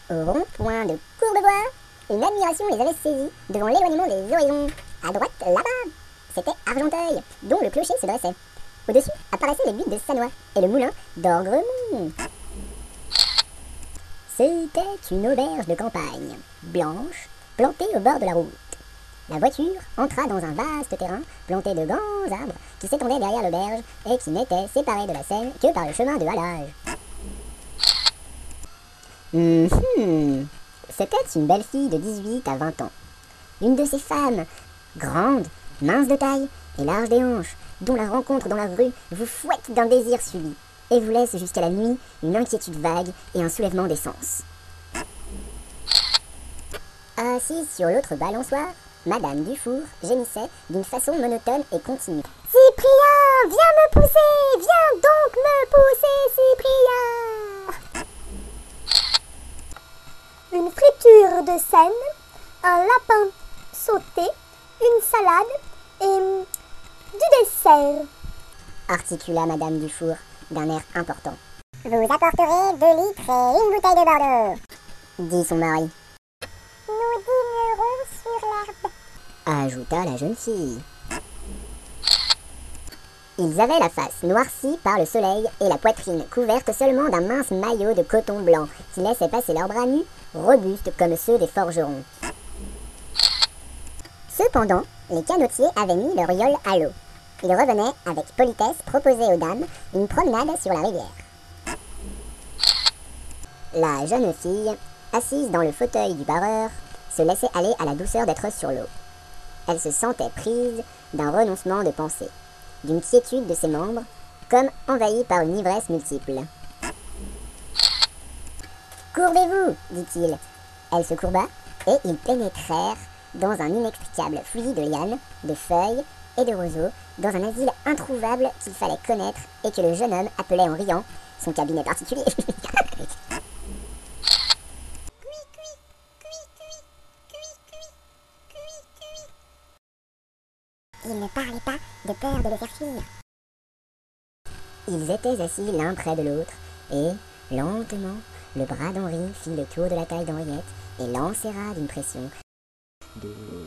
Au rond-point de Courbevoie, une admiration les avait saisis devant l'éloignement des horizons. À droite, là-bas, c'était Argenteuil, dont le clocher se dressait. Au-dessus apparaissaient les buttes de Sannois et le moulin d'Orgremont. C'était une auberge de campagne, blanche, plantée au bord de la route. La voiture entra dans un vaste terrain planté de grands arbres qui s'étendaient derrière l'auberge et qui n'étaient séparés de la Seine que par le chemin de halage. C'était une belle fille de 18 à 20 ans. Une de ces femmes, grande, mince de taille et large des hanches, dont la rencontre dans la rue vous fouette d'un désir subit et vous laisse jusqu'à la nuit une inquiétude vague et un soulèvement des sens. Assise sur l'autre balançoire, Madame Dufour gémissait d'une façon monotone et continue. « Cyprien, viens me pousser! Viens donc me pousser, Cyprien !» Une friture de Seine, un lapin sauté, une salade et du dessert, articula Madame Dufour d'un air important. « Vous apporterez 2 litres et une bouteille de Bordeaux, » dit son mari. « Nous dînerons sur l'herbe, » ajouta la jeune fille. Ils avaient la face noircie par le soleil et la poitrine couverte seulement d'un mince maillot de coton blanc qui laissait passer leurs bras nus, robustes comme ceux des forgerons. Cependant, les canotiers avaient mis leur yole à l'eau. Ils revenaient avec politesse proposer aux dames une promenade sur la rivière. La jeune fille, assise dans le fauteuil du barreur, se laissait aller à la douceur d'être sur l'eau. Elle se sentait prise d'un renoncement de pensée, d'une quiétude de ses membres, comme envahie par une ivresse multiple. « Courbez-vous, dit-il. » Elle se courba, et ils pénétrèrent dans un inextricable fouillis de lianes, de feuilles et de roseaux, dans un asile introuvable qu'il fallait connaître et que le jeune homme appelait en riant son cabinet particulier. Il ne parlait pas de peur de le faire fuir. Ils étaient assis l'un près de l'autre, et, lentement, le bras d'Henri fit le tour de la taille d'Henriette et l'enserra d'une pression douce.